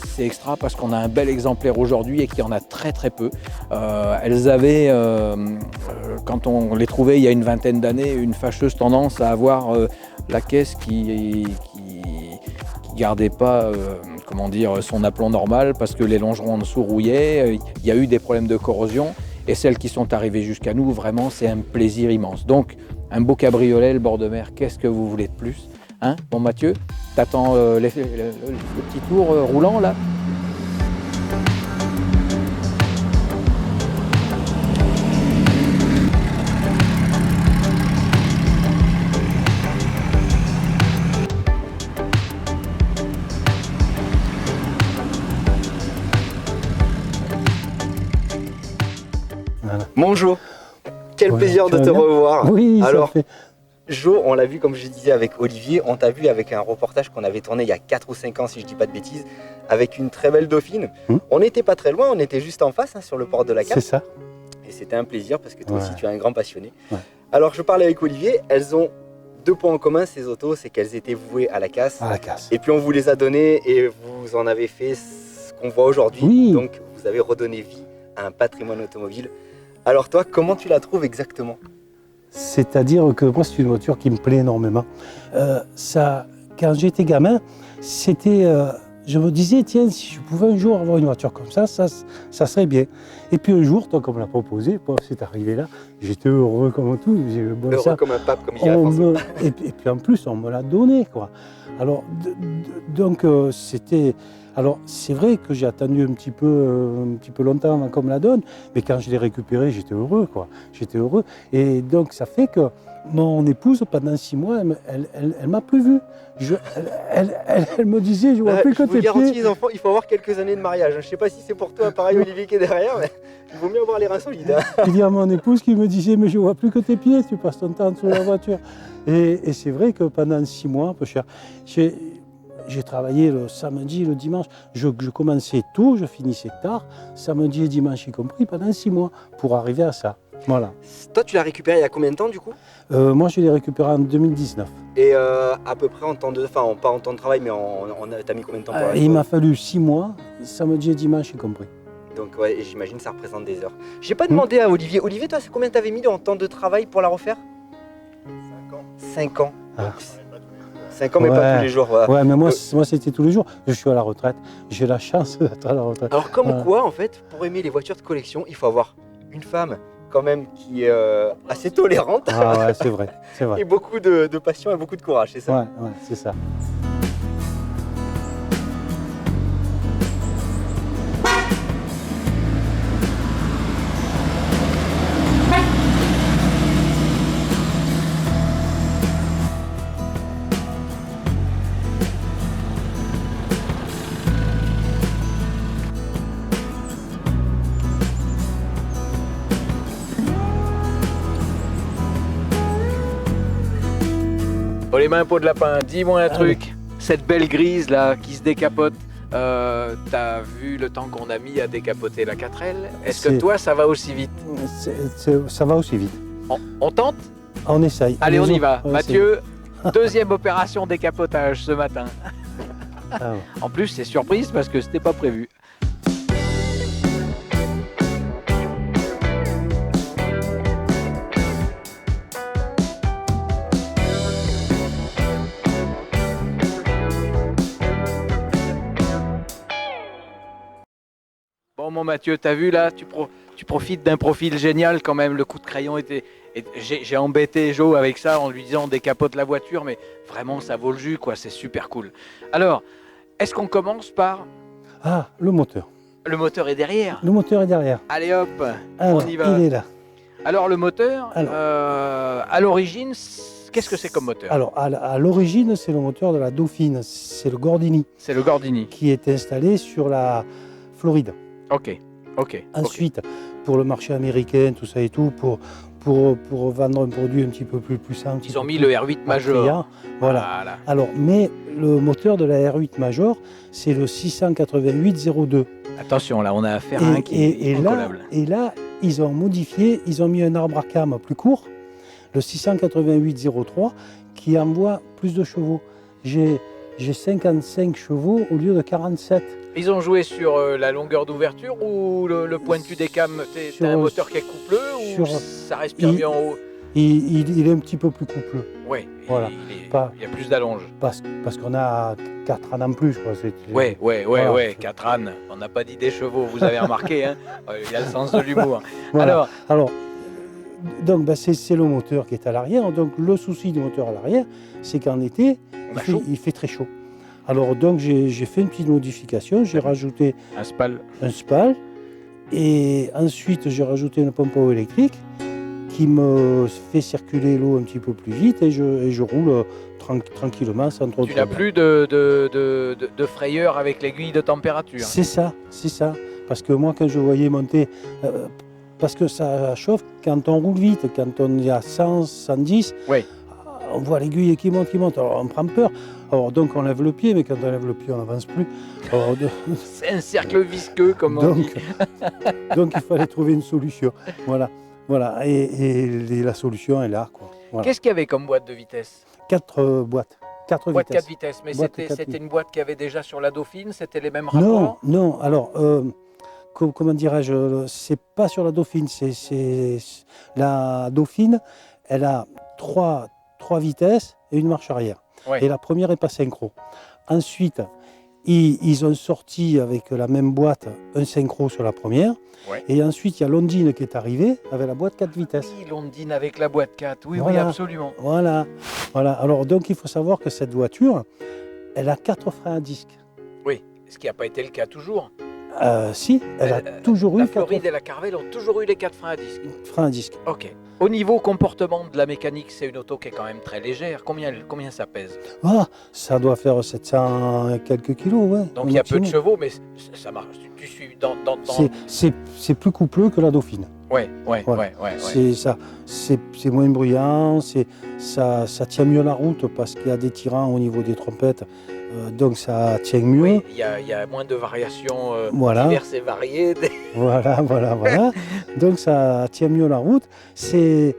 c'est extra parce qu'on a un bel exemplaire aujourd'hui et qu'il y en a très très peu. Elles avaient, quand on les trouvait il y a une vingtaine d'années, une fâcheuse tendance à avoir la caisse qui gardait pas son aplomb normal parce que les longerons en dessous rouillaient. Il y a eu des problèmes de corrosion. Et celles qui sont arrivées jusqu'à nous, vraiment, c'est un plaisir immense. Donc, un beau cabriolet, le bord de mer, qu'est-ce que vous voulez de plus, hein? Bon, Mathieu, t'attends le petit tour roulant, là? Mon Jo, quel plaisir de te revoir. Oui, alors, ça fait... Jo, on l'a vu, comme je disais avec Olivier, on t'a vu avec un reportage qu'on avait tourné il y a 4 ou 5 ans, si je dis pas de bêtises, avec une très belle Dauphine. On n'était pas très loin, on était juste en face, sur le port de la Cape. C'est ça. Et c'était un plaisir parce que toi aussi tu es un grand passionné. Ouais. Alors je parlais avec Olivier, elles ont 2 points en commun, ces autos, c'est qu'elles étaient vouées à la casse. À la casse. Et puis on vous les a données et vous en avez fait ce qu'on voit aujourd'hui. Oui. Donc vous avez redonné vie à un patrimoine automobile. Alors toi, comment tu la trouves exactement? C'est-à-dire que moi, c'est une voiture qui me plaît énormément. Quand j'étais gamin, c'était... je me disais, tiens, si je pouvais un jour avoir une voiture comme ça serait bien. Et puis un jour, tant qu'on me l'a proposé, c'est arrivé là, j'étais heureux comme tout. Heureux comme un pape, comme il dit la France. Et puis en plus, on me l'a donné, quoi. Alors, donc, c'était... Alors, c'est vrai que j'ai attendu un petit peu longtemps avant qu'on me la donne, mais quand je l'ai récupérée, j'étais heureux, quoi. J'étais heureux. Et donc, ça fait que mon épouse, pendant 6 mois, elle m'a plus vu. Elle me disait, je vois plus que tes pieds. Je vous garantis, les enfants, il faut avoir quelques années de mariage. Je ne sais pas si c'est pour toi, pareil, Olivier qui est derrière, mais il vaut mieux avoir les reins solides. Il y a mon épouse qui me disait, mais je vois plus que tes pieds, tu passes ton temps sur la voiture. Et c'est vrai que pendant 6 mois, peu cher, j'ai travaillé le samedi et le dimanche. Je commençais tôt, je finissais tard, samedi et dimanche y compris, pendant 6 mois, pour arriver à ça. Voilà. Toi, tu l'as récupéré il y a combien de temps du coup? Moi, je l'ai récupéré en 2019. Et à peu près en temps de... Enfin, pas en temps de travail, mais t'as mis combien de temps pour la Il récupérer? m'a fallu 6 mois, samedi et dimanche y compris. Donc ouais, et j'imagine que ça représente des heures. J'ai pas demandé à Olivier. Olivier, toi, c'est combien t'avais mis en temps de travail pour la refaire? 5 ans. 5 ans. Ah. 5 ans, mais pas tous les jours. Voilà. Ouais, mais moi c'était tous les jours. Je suis à la retraite. J'ai la chance d'être à la retraite. Alors comme Voilà. quoi, en fait, pour aimer les voitures de collection, il faut avoir une femme quand même qui est assez tolérante Ah ouais, c'est vrai, c'est vrai. et beaucoup de passion et beaucoup de courage, c'est ça? Ouais, c'est ça. Oh, les mains peau de lapin, dis-moi un Ah truc. Cette belle grise là qui se décapote, t'as vu le temps qu'on a mis à décapoter la 4L? Est-ce que C'est- toi ça va aussi vite? Ça va aussi vite. On tente? On essaye. Allez, on y va. essaye. Mathieu, deuxième opération décapotage ce matin. Ah ouais. En plus, c'est surprise parce que c'était pas prévu. Bon, mon Mathieu, t'as vu là, tu profites d'un profil génial quand même. Le coup de crayon était. J'ai embêté Joe avec ça en lui disant on décapote la voiture, mais vraiment ça vaut le jus, quoi. C'est super cool. Alors, est-ce qu'on commence par. Ah, le moteur. Le moteur est derrière. Le moteur est derrière. Allez hop, Alors, on y va. il est là. Alors le moteur, Alors. à l'origine, qu'est-ce que c'est comme moteur? Alors, à l'origine, c'est le moteur de la Dauphine. C'est le Gordini C'est le Gordini. qui est installé sur la Floride. Ok. Ensuite, pour le marché américain, tout ça et tout, pour vendre un produit un petit peu plus puissant. Ils ont mis le R8 Major. attrayant. Voilà. Alors, mais le moteur de la R8 Major, c'est le 688-02. Attention, là, on a affaire à un qui est incollable. Et là, ils ont modifié, ils ont mis un arbre à cam plus court, le 688-03, qui envoie plus de chevaux. J'ai 55 chevaux au lieu de 47. Ils ont joué sur la longueur d'ouverture ou le pointu des cams? Sur- T'as un moteur qui est coupleux ou sur- ça respire mieux en haut? Il est un petit peu plus coupleux, Oui, Voilà. il y a plus d'allonge. parce qu'on a 4 ans en plus. Quoi. Ouais, Voilà. 4 ânes. On n'a pas dit des chevaux, vous avez remarqué, hein? Il y a le sens de l'humour. Voilà. Alors, Donc, c'est le moteur qui est à l'arrière. Donc, le souci du moteur à l'arrière, c'est qu'en été, On a chaud. il fait très chaud. Alors, donc, j'ai fait une petite modification. J'ai rajouté un spal. un spal. Et ensuite, j'ai rajouté une pompe à eau électrique qui me fait circuler l'eau un petit peu plus vite et je roule tranquillement sans trop de Tu n'as problème. plus de frayeur avec l'aiguille de température. C'est ça. Parce que moi, quand je voyais monter, parce que ça chauffe quand on roule vite, quand on est à 100, 110, Oui. on voit l'aiguille qui monte. Alors on prend peur. Alors donc on lève le pied, mais quand on lève le pied, on n'avance plus. Alors, C'est un cercle visqueux, comme on dit. donc il fallait trouver une solution. Voilà. Et la solution est là, quoi. Voilà. Qu'est-ce qu'il y avait comme boîte de vitesse? 4 boîtes. 4 Boîte vitesses. 4 vitesses, mais Boîte c'était 4 une boîte qu'il y avait déjà sur la Dauphine, c'était les mêmes Non, rapports? non. Alors, comment dirais-je, c'est pas sur la Dauphine. C'est la Dauphine, elle a 3 vitesses et une marche arrière. Ouais. Et la première n'est pas synchro. Ensuite, ils ont sorti avec la même boîte un synchro sur la première. Ouais. Et ensuite, il y a Londine qui est arrivé avec la boîte 4 vitesses. Oui, Londine avec la boîte 4, oui, Voilà. oui, absolument. Voilà. Alors, donc, il faut savoir que cette voiture, elle a 4 freins à disque. Oui, ce qui n'a pas été le cas toujours. Si, elle a toujours La eu 4 Floride et la Carvel ont toujours eu les 4 freins à disque. freins à disque. Ok. Au niveau comportement de la mécanique, c'est une auto qui est quand même très légère. Combien ça pèse? Ah, ça doit faire 700 et quelques kilos, ouais. Donc au il y a peu de maximum. chevaux, mais ça marche. Tu suis dans... C'est plus coupleux que la Dauphine. Ouais. C'est ça, c'est moins bruyant, ça tient mieux la route parce qu'il y a des tirants au niveau des trompettes donc ça tient mieux. Oui, il y a moins de variations Voilà. diverses et variées. Voilà. Donc ça tient mieux la route. C'est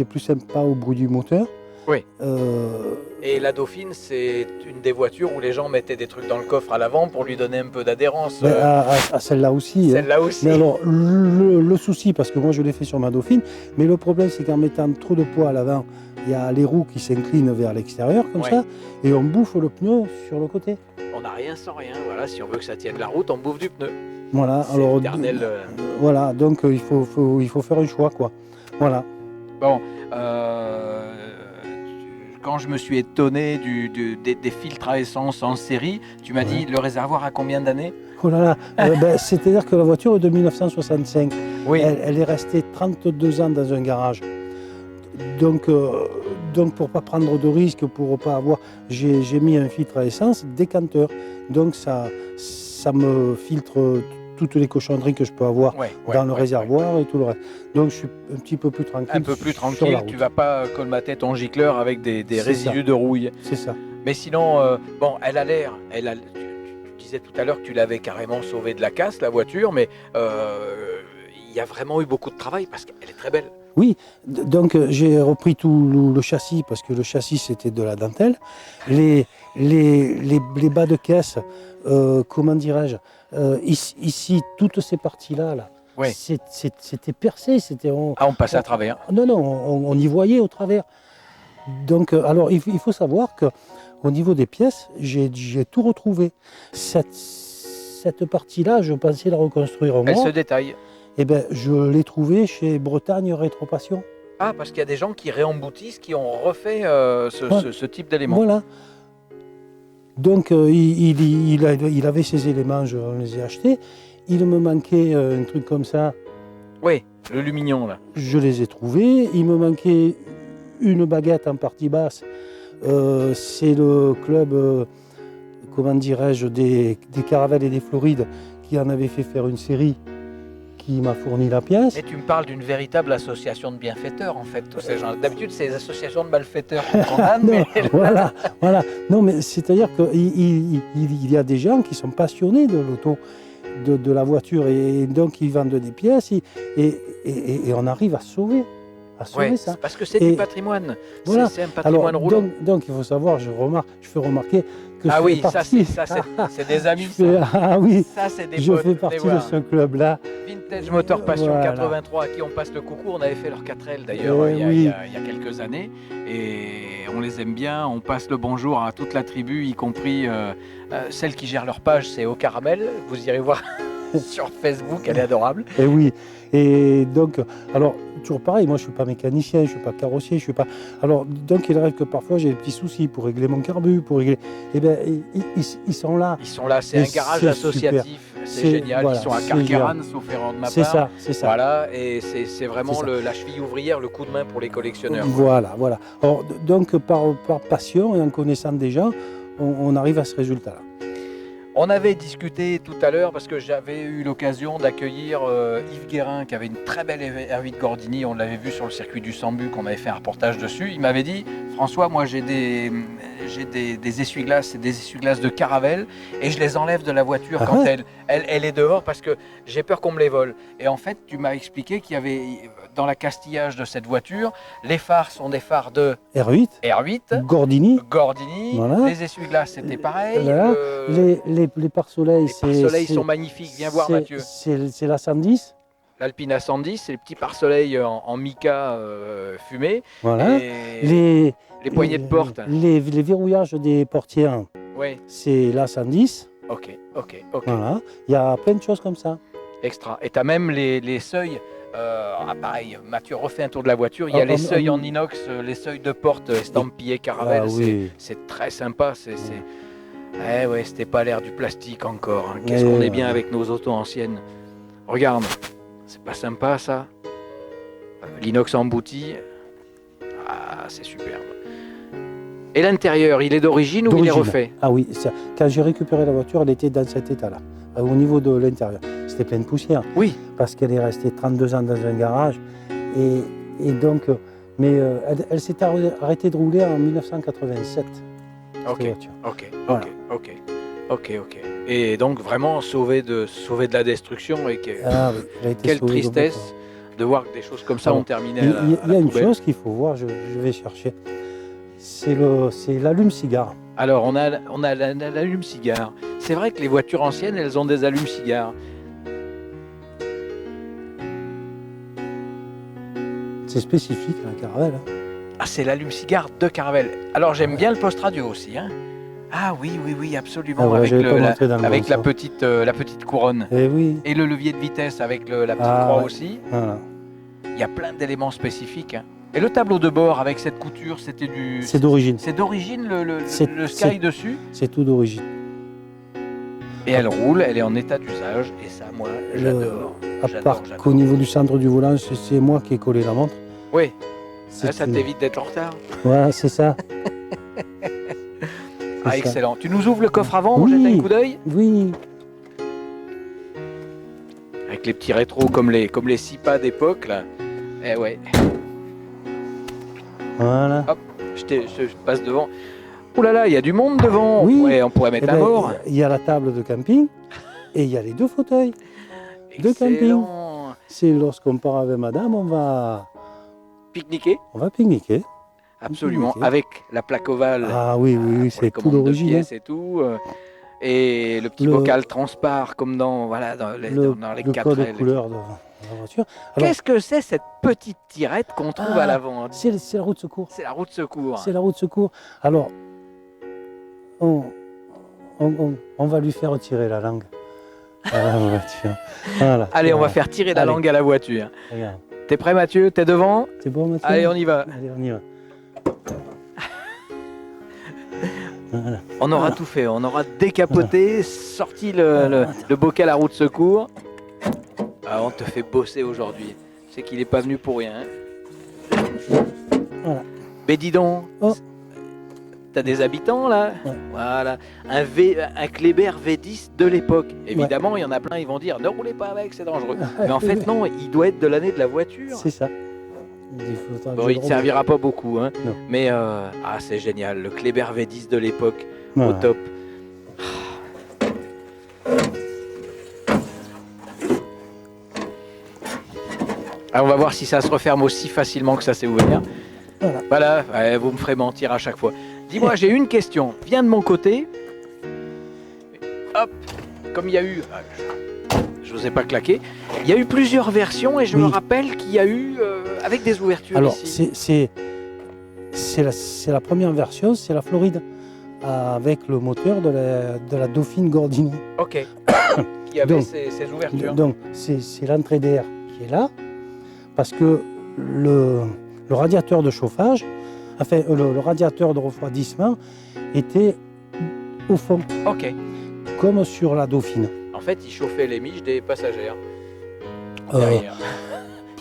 plus sympa au bruit du moteur. Oui. Euh, Et la Dauphine, c'est une des voitures où les gens mettaient des trucs dans le coffre à l'avant pour lui donner un peu d'adhérence. ben, à celle-là aussi. Hein. Celle-là aussi. Mais alors, le souci, parce que moi je l'ai fait sur ma Dauphine, mais le problème c'est qu'en mettant trop de poids à l'avant, il y a les roues qui s'inclinent vers l'extérieur comme Ouais. ça, et on bouffe le pneu sur le côté. On n'a rien sans rien. Voilà, si on veut que ça tienne la route, on bouffe du pneu. Voilà, C'est alors l'éternel, voilà, donc il faut faire un choix quoi. Voilà. Bon, quand je me suis étonné des filtres à essence en série, tu m'as dit le réservoir a combien d'années? Oh là là, ben, c'est-à-dire que la voiture est de 1965. Oui. Elle est restée 32 ans dans un garage. Donc pour pas prendre de risques, pour pas avoir, j'ai mis un filtre à essence décanteur. Donc ça me filtre toutes les cochonneries que je peux avoir dans le réservoir et tout le reste. Donc je suis un petit peu plus tranquille. Un peu plus sur la tranquille, route. tu vas pas colmater ton gicleur avec des C'est résidus ça. de rouille. C'est ça. Mais sinon, bon, elle a l'air, tu disais tout à l'heure que tu l'avais carrément sauvée de la casse, la voiture, mais il y a vraiment eu beaucoup de travail parce qu'elle est très belle. Oui, donc j'ai repris tout le châssis parce que le châssis c'était de la dentelle. Les bas de caisse, comment dirais-je, ici toutes ces parties-là, Oui. c'était percé, On passait à travers. Non, on y voyait au travers. Donc, alors il faut savoir que au niveau des pièces, j'ai tout retrouvé. Cette partie-là, je pensais la reconstruire moi. Elle se détaille. Eh ben, je l'ai trouvée chez Bretagne Rétropassion. Ah, parce qu'il y a des gens qui réemboutissent, qui ont refait ce type d'éléments. Voilà. Donc il avait ces éléments, on les ai achetés. Il me manquait un truc comme ça, Oui, le lumignon, là. je les ai trouvés. Il me manquait une baguette en partie basse. C'est le club, comment dirais-je, des Caravelles et des Florides qui en avait fait faire une série qui m'a fourni la pièce. Mais tu me parles d'une véritable association de bienfaiteurs, en fait, tous ces gens. D'habitude, c'est les associations de malfaiteurs qu'on condamne, Non, mais voilà. Non, mais c'est-à-dire qu'il y a des gens qui sont passionnés de l'auto, de la voiture, et donc ils vendent des pièces, et on arrive à sauver ouais, ça. parce que c'est Et du patrimoine. voilà. C'est un patrimoine Alors, roulant. donc il faut savoir, je fais remarquer que Ah je oui, fais partie. c'est des amis. Ah oui, Ça, c'est des je potes. fais partie Et voilà. de ce club-là. Vintage Motor Passion Voilà. 83, à qui on passe le coucou. On avait fait leur 4L d'ailleurs Oui. il y a quelques années. Et on les aime bien. On passe le bonjour à toute la tribu, y compris celle qui gère leur page, c'est Au Caramel. Vous irez voir sur Facebook, elle est adorable. Et oui, et donc, alors, toujours pareil, moi je ne suis pas mécanicien, je ne suis pas carrossier, je suis pas... Alors, donc il arrive que parfois j'ai des petits soucis pour régler mon carbu, pour régler... Eh bien, ils sont là. Ils sont là, c'est Et un garage c'est associatif, c'est C'est- génial. voilà, Ils sont à c'est Carcaran, génial. sauf erreur de ma C'est part. ça. Voilà, et c'est vraiment C'est ça. la cheville ouvrière, le coup de main pour les collectionneurs. Voilà. Alors, donc, par passion et en connaissant des gens, on arrive à ce résultat-là. On avait discuté tout à l'heure parce que j'avais eu l'occasion d'accueillir Yves Guérin qui avait une très belle R8 Gordini, on l'avait vu sur le circuit du Sambu, qu'on avait fait un reportage dessus. Il m'avait dit, François, moi j'ai des essuie-glaces, des essuie-glaces de Caravelle et je les enlève de la voiture Ah quand ouais elle est dehors parce que j'ai peur qu'on me les vole. Et en fait, tu m'as expliqué qu'il y avait dans l'accastillage de cette voiture, les phares sont des phares de R8, R8, Gordini, Gordini, Voilà. les essuie-glaces c'était pareil. Voilà. les pare-soleils, Les pare-soleils sont magnifiques, viens voir Mathieu. C'est la 110, L'Alpina 110, c'est les petits pare-soleils en mica fumé. voilà. Et les poignées de porte. Les verrouillages des portières, Oui, c'est la 110, ok. voilà. Il y a plein de choses comme ça. Extra. Et tu as même les seuils. Pareil, Mathieu refait un tour de la voiture. Il y a les seuils en inox, les seuils de porte estampillés Caravelle. Ah oui. C'est très sympa. Eh ouais, c'était pas l'air du plastique encore. Hein. Qu'est-ce Ouais, qu'on est ouais. bien avec nos autos anciennes. Regarde, c'est pas sympa ça. L'inox embouti. Ah, c'est superbe. Et l'intérieur, il est d'origine ou il est D'origine. refait? Ah oui, quand j'ai récupéré la voiture, elle était dans cet état-là, au niveau de l'intérieur. C'était plein de poussière, Oui. parce qu'elle est restée 32 ans dans un garage. Et donc, elle s'est arrêtée de rouler en 1987. cette voiture. Voilà. Ok. Et donc vraiment sauvé de la destruction et Ah oui, elle a été quelle sauvée tristesse de voir que des choses comme ça Alors, ont terminé Il à y la a une poubelle. chose qu'il faut voir, je vais chercher. C'est l'allume-cigare. Alors on a l'allume-cigare. C'est vrai que les voitures anciennes, elles ont des allumes-cigares. C'est spécifique à la Caravelle. Hein. Ah, c'est l'allume-cigare de Caravelle. Alors j'aime bien le post-radio aussi. Hein. Ah oui, absolument. Ah ouais, avec j'avais pas montré dans le avec bon la sens. petite couronne. Eh oui. Et le levier de vitesse avec la petite Ah croix ouais. aussi. Voilà. Il y a plein d'éléments spécifiques. Hein. Et le tableau de bord avec cette couture, c'était du... C'est d'origine. C'est d'origine le C'est- sky dessus. C'est tout d'origine. Et elle roule, elle est en état d'usage. Et ça, moi, j'adore. À J'adore, part j'adore. qu'au niveau du centre du volant, c'est moi qui ai collé la montre. Oui, C'est ça une- t'évite d'être en retard. Voilà, c'est ça. Ah, ça. excellent. Tu nous ouvres le coffre avant, on Oui. jette un coup d'œil. Oui. Avec les petits rétros comme les 6 pas d'époque, là. Eh ouais, Voilà. je passe devant. Ouh là là, il y a du monde devant. Oui. On pourrait mettre Eh un ben, mort. il y a la table de camping et il y a les deux fauteuils. de camping. Excellent. C'est lorsqu'on part avec madame, on va Pique-niquer. pique-niquer. Absolument, Pique-niquer. avec la plaque ovale. Ah oui, pour les c'est tout commandes de d'origine. pièces et tout. Et le petit Le- bocal transpare comme dans les Le code 4L. couleur de la voiture. Alors, Qu'est-ce que c'est cette petite tirette qu'on trouve à l'avant? c'est la roue de secours. C'est la roue de secours. C'est la roue de secours. Alors, on va lui faire tirer la langue à la voiture. Voilà. Allez, on va Voilà. faire tirer la Allez. langue à la voiture. Regarde. T'es prêt, Mathieu? T'es devant? C'est bon, Mathieu? Allez, on y va. Allez, on y va. Voilà. On aura tout fait. On aura décapoté, sorti le bocal à roue de secours. Ah, on te fait bosser aujourd'hui. C'est qu'il n'est pas venu pour rien. Hein. Voilà. Mais dis donc, Oh. t'as des habitants là? Ouais. Voilà. Un Kléber V10 de l'époque. Évidemment, il y en a plein, ils vont dire ne roulez pas avec, c'est dangereux. Mais en fait, non, il doit être de l'année de la voiture. C'est ça. Il faudra que Bon, je il ne le servira pas beaucoup, hein. Non. Mais c'est génial. Le Kléber V10 de l'époque, remette. au top. Alors, on va voir si ça se referme aussi facilement que ça s'est ouvert. Voilà, ouais, vous me ferez mentir à chaque fois. Dis-moi, j'ai une question. Viens de mon côté. Hop, comme il y a eu... je n'osais pas claquer. Il y a eu plusieurs versions et je me Oui. rappelle qu'il y a eu avec des ouvertures Alors, ici. c'est la première version, c'est la Floride, avec le moteur de la Dauphine Gordini. Ok. Qui avait Donc, ces ouvertures. Donc, c'est l'entrée d'air qui est là, parce que le radiateur de chauffage, enfin, le radiateur de refroidissement était au fond, Ok. comme sur la Dauphine. En fait, il chauffait les miches des passagers. Euh, Derrière.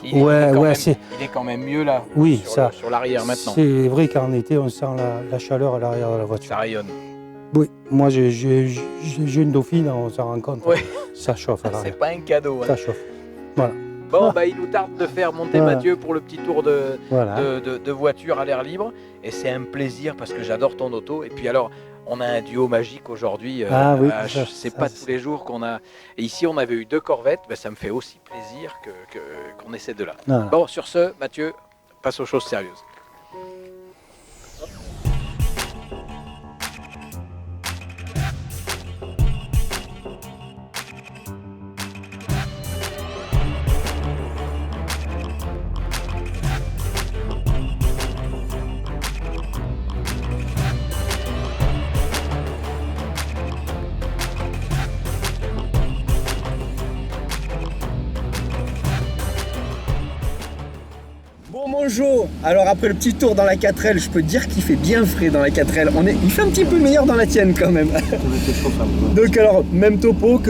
Il ouais, est quand ouais, même- c'est... Il est quand même mieux là. Oui, sur ça. sur l'arrière maintenant. C'est vrai qu'en été, on sent la chaleur à l'arrière de la voiture. Ça rayonne. Oui, moi j'ai une Dauphine, on s'en rend compte. Ouais. Ça chauffe à C'est l'arrière. pas un cadeau. Hein. Ça chauffe. Bon, bah, il nous tarde de faire monter Voilà. Mathieu pour le petit tour de Voilà. voiture à l'air libre. Et c'est un plaisir parce que j'adore ton auto. Et puis alors, on a un duo magique aujourd'hui. Ah oui, ça, c'est ça, pas c'est- tous les jours qu'on a. Et ici, on avait eu 2 Corvettes. Ben, ça me fait aussi plaisir qu'on ait ces deux-là. Voilà. Bon, sur ce, Mathieu, passe aux choses sérieuses. Bon mon Jo, alors après le petit tour dans la 4L, je peux te dire qu'il fait bien frais dans la 4L. Il fait un petit peu meilleur dans la tienne quand même. Donc alors, même topo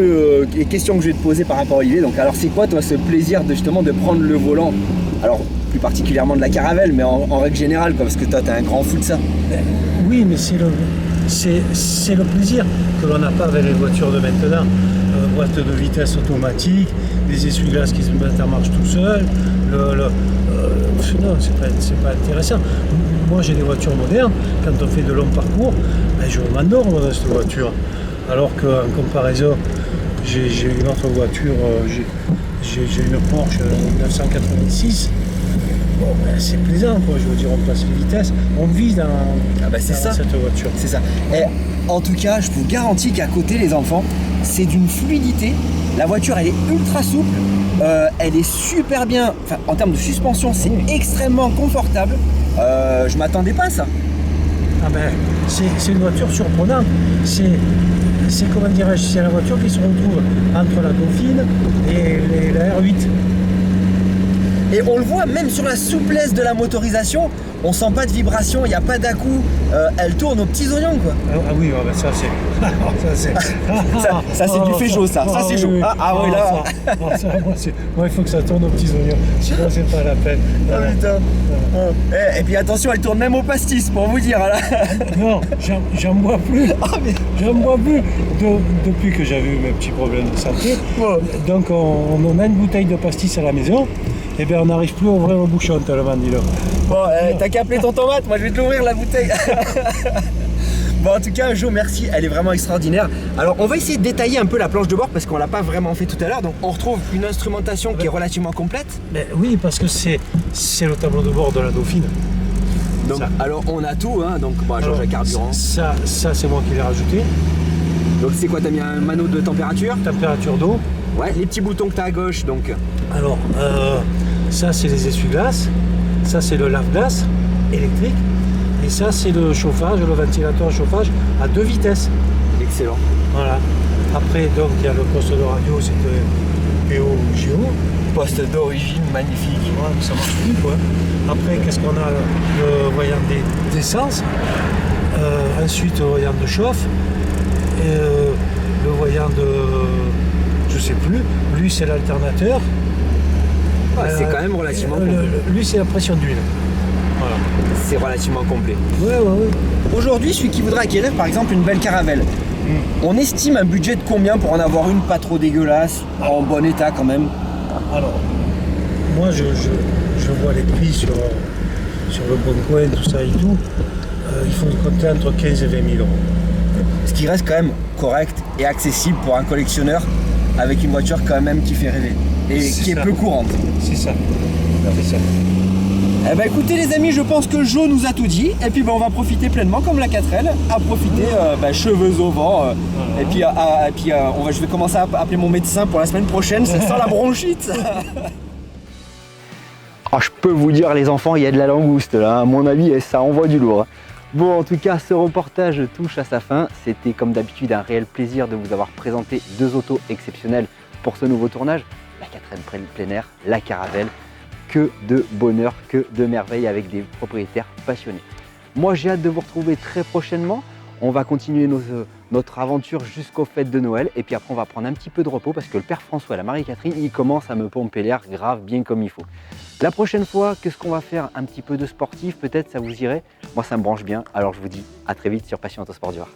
et question que je vais te poser par rapport à Olivier. Donc alors c'est quoi toi ce plaisir de justement de prendre le volant? Alors plus particulièrement de la Caravelle, mais en règle générale quoi, parce que toi t'es un grand fou de ça. Oui, mais c'est le plaisir que l'on n'a pas avec les voitures de maintenant. Boîte de vitesse automatique, les essuie-glaces qui se mettent en marche tout seuls. Non, c'est pas intéressant. Moi, j'ai des voitures modernes. Quand on fait de longs parcours, je m'endors dans cette voiture. Alors qu'en comparaison, j'ai une autre voiture, j'ai une Porsche 986. Bon, ben, c'est plaisant, quoi. Je veux dire, on passe les vitesses, on vit dans, c'est ça. cette voiture. C'est ça. Et en tout cas, je vous garantis qu'à côté, les enfants, c'est d'une fluidité. La voiture, elle est ultra souple. Elle est super bien. Enfin, en termes de suspension, c'est extrêmement confortable. Je m'attendais pas à ça. Ah ben, c'est une voiture surprenante. C'est comment dirais-je, c'est la voiture qui se retrouve entre la Dauphine et la R8. Et on le voit même sur la souplesse de la motorisation, on sent pas de vibration, il n'y a pas d'à-coup, elle tourne aux petits oignons quoi. Ah oui, ben ça c'est. ça c'est du fait chaud ça c'est chaud. Oui. Oui là. Moi il faut que ça tourne aux petits oignons, sinon c'est pas la peine. Ah putain. Et puis attention, elle tourne même au pastis pour vous dire là. Non, j'en bois plus. J'en bois plus depuis que j'avais eu mes petits problèmes de santé. Donc on a une bouteille de pastis à la maison. Eh bien, on n'arrive plus à ouvrir le bouchon tellement, dis-le. Bon, t'as qu'à appeler ton tomate, moi je vais te l'ouvrir la bouteille. Bon, en tout cas, Jo, merci, elle est vraiment extraordinaire. Alors, on va essayer de détailler un peu la planche de bord parce qu'on l'a pas vraiment fait tout à l'heure. Donc, on retrouve une instrumentation qui est relativement complète. Mais oui, parce que c'est le tableau de bord de la Dauphine. Donc, alors, on a tout, hein. Donc, genre le carburant. Ça c'est moi qui l'ai rajouté. Donc, c'est quoi? T'as mis un manot de température? Température d'eau. Ouais, les petits boutons que t'as à gauche, donc. Alors, ça c'est les essuie-glaces, ça c'est le lave-glace électrique, et ça c'est le chauffage, le ventilateur chauffage à 2 vitesses. Excellent. Voilà. Après, donc il y a le poste de radio, c'est de PO Géo. Poste d'origine magnifique. Ouais, mais ça marche plus quoi. Après, qu'est-ce qu'on a? Le voyant d'essence, ensuite le voyant de chauffe, et, le voyant de. Je sais plus, lui c'est l'alternateur. C'est quand même relativement complet. Lui c'est la pression d'huile. Voilà. C'est relativement complet. Ouais. Aujourd'hui, celui qui voudrait acquérir par exemple une belle Caravelle, on estime un budget de combien pour en avoir une pas trop dégueulasse, en bon état quand même? Alors, moi je vois les prix sur le Bon Coin, tout ça et tout. Il faut compter entre 15 et 20 000 euros. Ce qui reste quand même correct et accessible pour un collectionneur avec une voiture quand même qui fait rêver et qui est peu courante. C'est ça. Eh ben écoutez les amis, je pense que Jo nous a tout dit et puis on va profiter pleinement comme la 4L, à profiter cheveux au vent et puis, je vais commencer à appeler mon médecin pour la semaine prochaine, ça sent la bronchite. Oh, je peux vous dire les enfants, il y a de la langouste là, à mon avis, et ça envoie du lourd. Bon, en tout cas, ce reportage touche à sa fin. C'était comme d'habitude un réel plaisir de vous avoir présenté 2 autos exceptionnelles pour ce nouveau tournage. La 4L plein air, la Caravelle. Que de bonheur, que de merveille avec des propriétaires passionnés. Moi, j'ai hâte de vous retrouver très prochainement. On va continuer notre aventure jusqu'aux fêtes de Noël. Et puis après, on va prendre un petit peu de repos parce que le père François et la Marie-Catherine, ils commencent à me pomper l'air grave bien comme il faut. La prochaine fois, qu'est-ce qu'on va faire? Un petit peu de sportif, peut-être, ça vous irait? Moi, ça me branche bien. Alors, je vous dis à très vite sur Passion Autosport du Var.